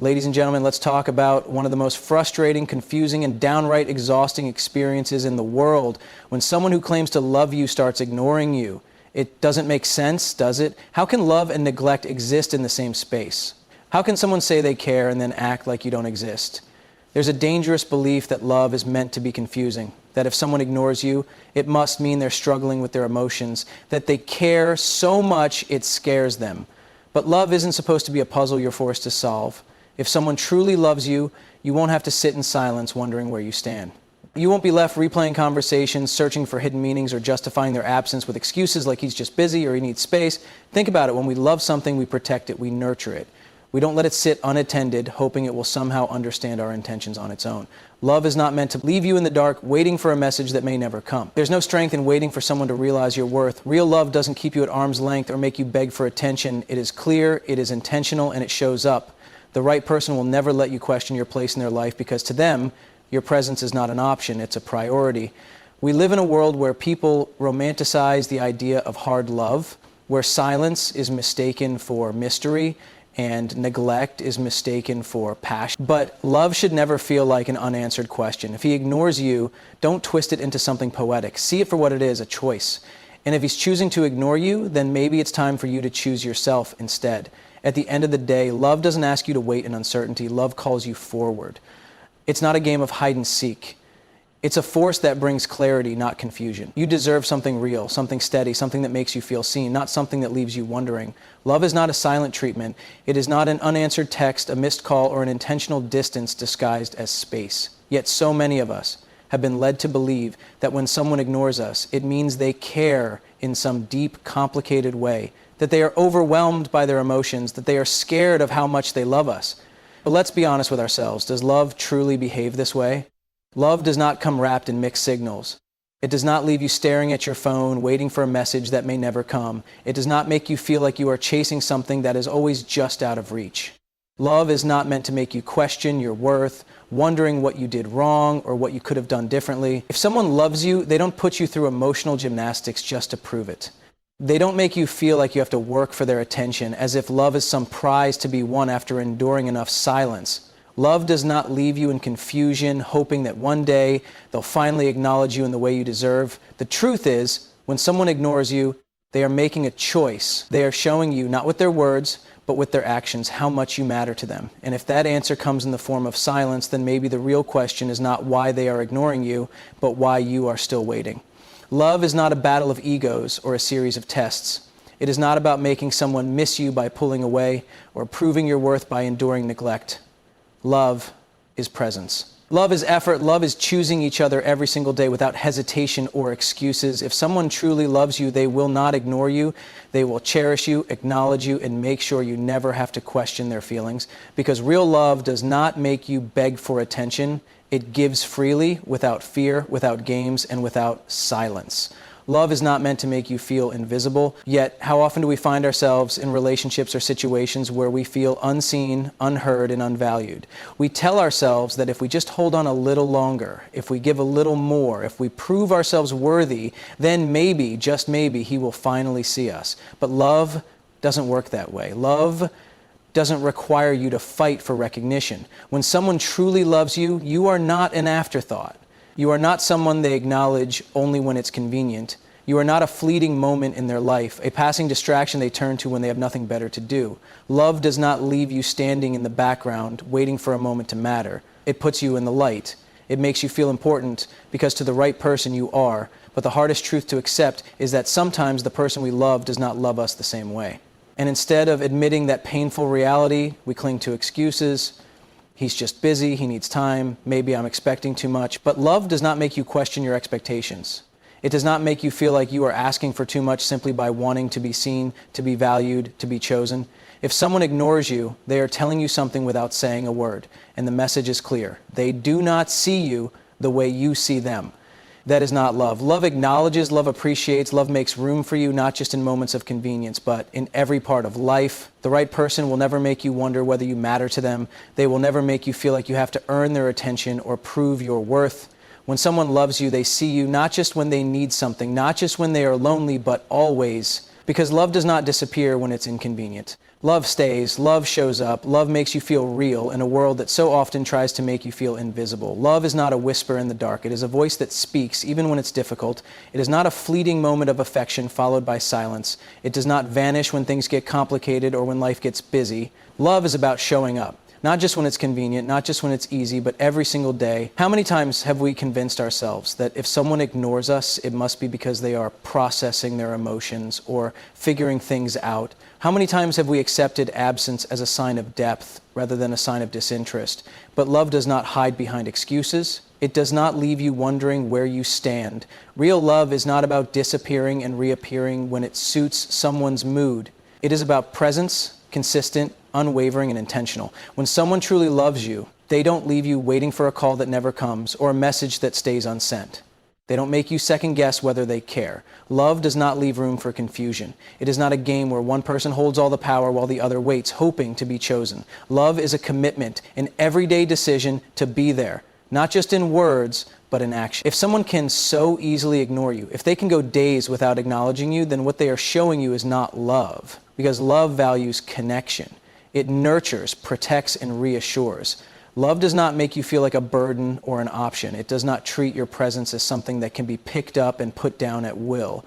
Ladies and gentlemen, let's talk about one of the most frustrating, confusing, and downright exhausting experiences in the world. When someone who claims to love you starts ignoring you. It doesn't make sense, does it? How can love and neglect exist in the same space? How can someone say they care and then act like you don't exist? There's a dangerous belief that love is meant to be confusing, that if someone ignores you, it must mean they're struggling with their emotions, that they care so much it scares them. But love isn't supposed to be a puzzle you're forced to solve. If someone truly loves you, you won't have to sit in silence wondering where you stand. You won't be left replaying conversations, searching for hidden meanings, or justifying their absence with excuses like he's just busy or he needs space. Think about it. When we love something, we protect it, we nurture it. We don't let it sit unattended, hoping it will somehow understand our intentions on its own. Love is not meant to leave you in the dark, waiting for a message that may never come. There's no strength in waiting for someone to realize your worth. Real love doesn't keep you at arm's length or make you beg for attention. It is clear, it is intentional, and it shows up. The right person will never let you question your place in their life because to them, your presence is not an option, it's a priority. We live in a world where people romanticize the idea of hard love, where silence is mistaken for mystery and neglect is mistaken for passion. But love should never feel like an unanswered question. If he ignores you, don't twist it into something poetic. See it for what it is, a choice. And if he's choosing to ignore you, then maybe it's time for you to choose yourself instead. At the end of the day, love doesn't ask you to wait in uncertainty. Love calls you forward. It's not a game of hide and seek. It's a force that brings clarity, not confusion. You deserve something real, something steady, something that makes you feel seen, not something that leaves you wondering. Love is not a silent treatment. It is not an unanswered text, a missed call, or an intentional distance disguised as space. Yet so many of us have been led to believe that when someone ignores us, it means they care in some deep, complicated way, that they are overwhelmed by their emotions, that they are scared of how much they love us. But let's be honest with ourselves. Does love truly behave this way? Love does not come wrapped in mixed signals. It does not leave you staring at your phone, waiting for a message that may never come. It does not make you feel like you are chasing something that is always just out of reach. Love is not meant to make you question your worth, wondering what you did wrong or what you could have done differently. If someone loves you, they don't put you through emotional gymnastics just to prove it. They don't make you feel like you have to work for their attention, as if love is some prize to be won after enduring enough silence. Love does not leave you in confusion, hoping that one day they'll finally acknowledge you in the way you deserve. The truth is, when someone ignores you, they are making a choice. They are showing you, not with their words, but with their actions, how much you matter to them. And if that answer comes in the form of silence, then maybe the real question is not why they are ignoring you, but why you are still waiting. Love is not a battle of egos or a series of tests. It is not about making someone miss you by pulling away or proving your worth by enduring neglect. Love is presence. Love is effort. Love is choosing each other every single day without hesitation or excuses. If someone truly loves you, they will not ignore you. They will cherish you, acknowledge you, and make sure you never have to question their feelings. Because real love does not make you beg for attention. It gives freely, without fear, without games, and without silence. Love is not meant to make you feel invisible, yet how often do we find ourselves in relationships or situations where we feel unseen, unheard, and unvalued? We tell ourselves that if we just hold on a little longer, if we give a little more, if we prove ourselves worthy, then maybe, just maybe, he will finally see us. But love doesn't work that way. Love doesn't require you to fight for recognition. When someone truly loves you, you are not an afterthought. You are not someone they acknowledge only when it's convenient. You are not a fleeting moment in their life, a passing distraction they turn to when they have nothing better to do. Love does not leave you standing in the background, waiting for a moment to matter. It puts you in the light. It makes you feel important because to the right person you are. But the hardest truth to accept is that sometimes the person we love does not love us the same way. And instead of admitting that painful reality, we cling to excuses. He's just busy, he needs time, maybe I'm expecting too much. But love does not make you question your expectations. It does not make you feel like you are asking for too much simply by wanting to be seen, to be valued, to be chosen. If someone ignores you, they are telling you something without saying a word. And the message is clear. They do not see you the way you see them. That is not love. Love acknowledges, love appreciates, love makes room for you, not just in moments of convenience, but in every part of life. The right person will never make you wonder whether you matter to them. They will never make you feel like you have to earn their attention or prove your worth. When someone loves you, they see you not just when they need something, not just when they are lonely, but always. Because love does not disappear when it's inconvenient. Love stays, love shows up, love makes you feel real in a world that so often tries to make you feel invisible. Love is not a whisper in the dark. It is a voice that speaks even when it's difficult. It is not a fleeting moment of affection followed by silence. It does not vanish when things get complicated or when life gets busy. Love is about showing up. Not just when it's convenient, not just when it's easy, but every single day. How many times have we convinced ourselves that if someone ignores us, it must be because they are processing their emotions or figuring things out? How many times have we accepted absence as a sign of depth rather than a sign of disinterest? But love does not hide behind excuses. It does not leave you wondering where you stand. Real love is not about disappearing and reappearing when it suits someone's mood. It is about presence, consistent, unwavering, and intentional. When someone truly loves you, they don't leave you waiting for a call that never comes or a message that stays unsent. They don't make you second guess whether they care. Love does not leave room for confusion. It is not a game where one person holds all the power while the other waits, hoping to be chosen. Love is a commitment, an everyday decision to be there, not just in words, but in action. If someone can so easily ignore you, if they can go days without acknowledging you, then what they are showing you is not love, because love values connection. It nurtures, protects, and reassures. Love does not make you feel like a burden or an option. It does not treat your presence as something that can be picked up and put down at will.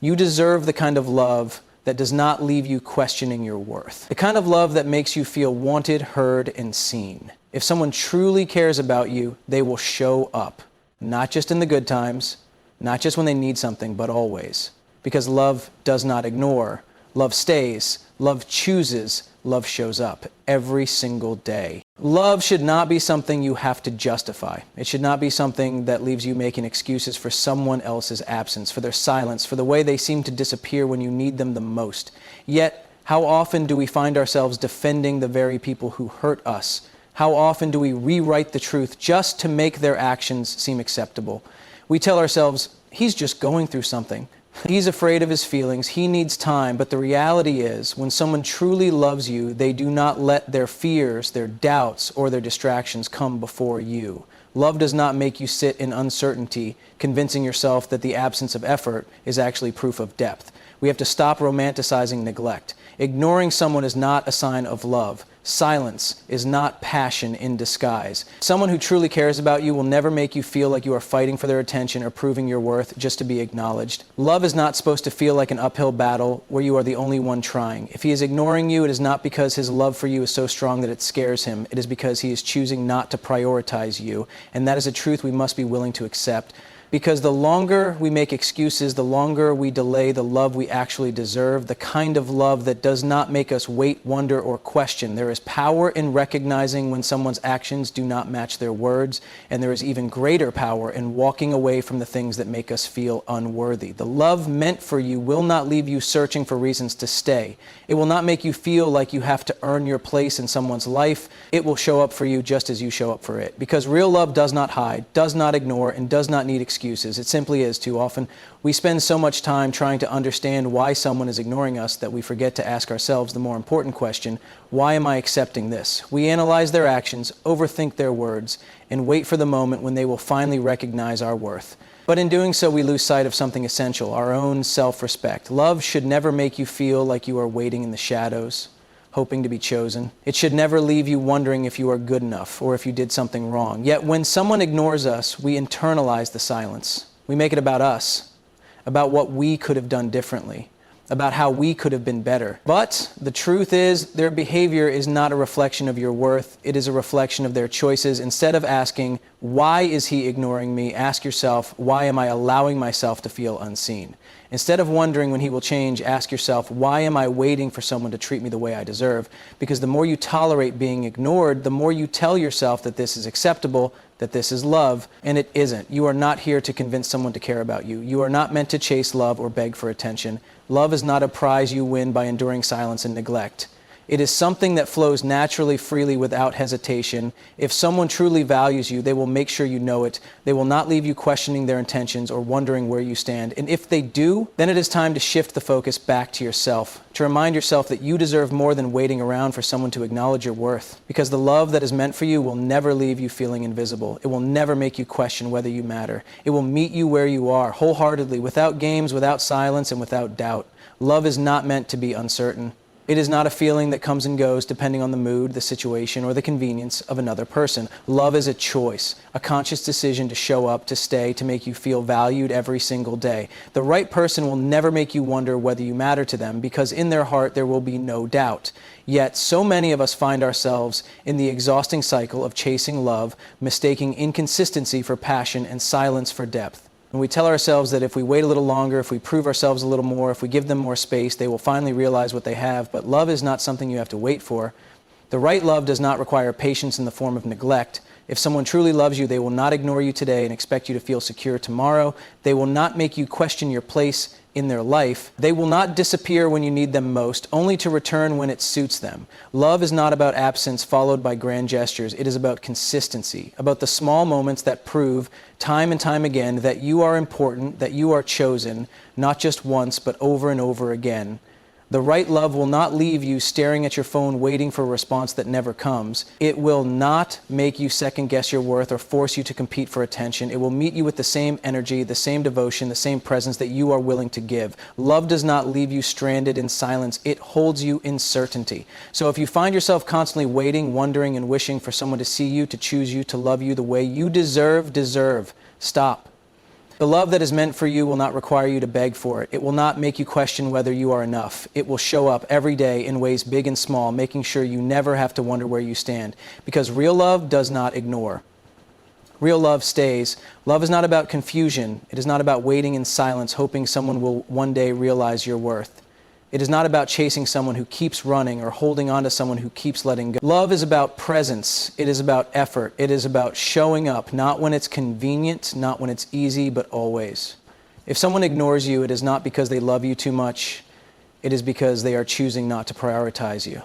You deserve the kind of love that does not leave you questioning your worth. The kind of love that makes you feel wanted, heard, and seen. If someone truly cares about you, they will show up. Not just in the good times, not just when they need something, but always. Because love does not ignore. Love stays. Love chooses. Love shows up every single day. Love should not be something you have to justify. It should not be something that leaves you making excuses for someone else's absence, for their silence, for the way they seem to disappear when you need them the most. Yet, how often do we find ourselves defending the very people who hurt us? How often do we rewrite the truth just to make their actions seem acceptable? We tell ourselves, he's just going through something. He's afraid of his feelings, he needs time, but the reality is, when someone truly loves you, they do not let their fears, their doubts, or their distractions come before you. Love does not make you sit in uncertainty, convincing yourself that the absence of effort is actually proof of depth. We have to stop romanticizing neglect. Ignoring someone is not a sign of love. Silence is not passion in disguise. Someone who truly cares about you will never make you feel like you are fighting for their attention or proving your worth just to be acknowledged. Love is not supposed to feel like an uphill battle where you are the only one trying. If he is ignoring you, it is not because his love for you is so strong that it scares him. It is because he is choosing not to prioritize you, and that is a truth we must be willing to accept. Because the longer we make excuses, the longer we delay the love we actually deserve, the kind of love that does not make us wait, wonder, or question. There is power in recognizing when someone's actions do not match their words, and there is even greater power in walking away from the things that make us feel unworthy. The love meant for you will not leave you searching for reasons to stay. It will not make you feel like you have to earn your place in someone's life. It will show up for you just as you show up for it. Because real love does not hide, does not ignore, and does not need excuses. It simply is. Too often, we spend so much time trying to understand why someone is ignoring us that we forget to ask ourselves the more important question, why am I accepting this? We analyze their actions, overthink their words, and wait for the moment when they will finally recognize our worth. But in doing so, we lose sight of something essential, our own self-respect. Love should never make you feel like you are waiting in the shadows, hoping to be chosen. It should never leave you wondering if you are good enough or if you did something wrong. Yet when someone ignores us, we internalize the silence. We make it about us, about what we could have done differently, about how we could have been better. But the truth is, their behavior is not a reflection of your worth. It is a reflection of their choices. Instead of asking, why is he ignoring me? Ask yourself, why am I allowing myself to feel unseen? Instead of wondering when he will change, ask yourself, why am I waiting for someone to treat me the way I deserve? Because the more you tolerate being ignored, the more you tell yourself that this is acceptable, that this is love, and it isn't. You are not here to convince someone to care about you. You are not meant to chase love or beg for attention. Love is not a prize you win by enduring silence and neglect. It is something that flows naturally, freely, without hesitation. If someone truly values you, they will make sure you know it. They will not leave you questioning their intentions or wondering where you stand. And if they do, then it is time to shift the focus back to yourself, to remind yourself that you deserve more than waiting around for someone to acknowledge your worth. Because the love that is meant for you will never leave you feeling invisible. It will never make you question whether you matter. It will meet you where you are, wholeheartedly, without games, without silence, and without doubt. Love is not meant to be uncertain. It is not a feeling that comes and goes depending on the mood, the situation, or the convenience of another person. Love is a choice, a conscious decision to show up, to stay, to make you feel valued every single day. The right person will never make you wonder whether you matter to them, because in their heart there will be no doubt. Yet, so many of us find ourselves in the exhausting cycle of chasing love, mistaking inconsistency for passion and silence for depth. And we tell ourselves that if we wait a little longer, if we prove ourselves a little more, if we give them more space, they will finally realize what they have. But love is not something you have to wait for. The right love does not require patience in the form of neglect. If someone truly loves you, they will not ignore you today and expect you to feel secure tomorrow. They will not make you question your place in their life. They will not disappear when you need them most, only to return when it suits them. Love is not about absence followed by grand gestures. It is about consistency, about the small moments that prove time and time again that you are important, that you are chosen, not just once, but over and over again. The right love will not leave you staring at your phone waiting for a response that never comes. It will not make you second guess your worth or force you to compete for attention. It will meet you with the same energy, the same devotion, the same presence that you are willing to give. Love does not leave you stranded in silence. It holds you in certainty. So if you find yourself constantly waiting, wondering, and wishing for someone to see you, to choose you, to love you the way you deserve, stop. The love that is meant for you will not require you to beg for it. It will not make you question whether you are enough. It will show up every day in ways big and small, making sure you never have to wonder where you stand. Because real love does not ignore. Real love stays. Love is not about confusion. It is not about waiting in silence, hoping someone will one day realize your worth. It is not about chasing someone who keeps running or holding on to someone who keeps letting go. Love is about presence. It is about effort. It is about showing up, not when it's convenient, not when it's easy, but always. If someone ignores you, it is not because they love you too much. It is because they are choosing not to prioritize you.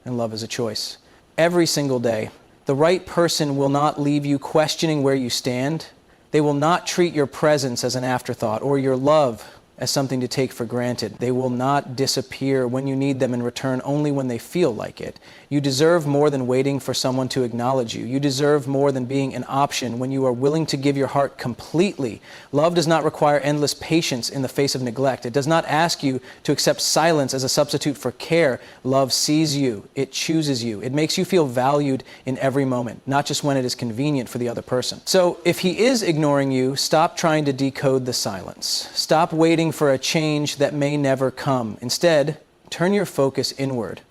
And love is a choice. Every single day, the right person will not leave you questioning where you stand. They will not treat your presence as an afterthought or your love as something to take for granted. They will not disappear when you need them and return only when they feel like it. You deserve more than waiting for someone to acknowledge you. You deserve more than being an option when you are willing to give your heart completely. Love does not require endless patience in the face of neglect. It does not ask you to accept silence as a substitute for care. Love sees you. It chooses you. It makes you feel valued in every moment, not just when it is convenient for the other person. So if he is ignoring you, stop trying to decode the silence. Stop waiting for a change that may never come. Instead, turn your focus inward.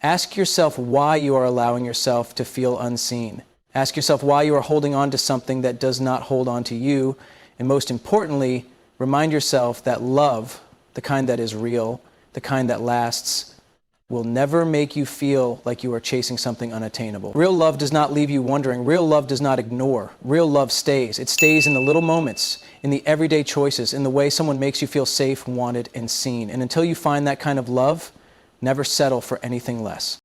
Ask yourself why you are allowing yourself to feel unseen. Ask yourself why you are holding on to something that does not hold on to you. And most importantly, remind yourself that love, the kind that is real, the kind that lasts, will never make you feel like you are chasing something unattainable. Real love does not leave you wondering. Real love does not ignore. Real love stays. It stays in the little moments, in the everyday choices, in the way someone makes you feel safe, wanted, and seen. And until you find that kind of love, never settle for anything less.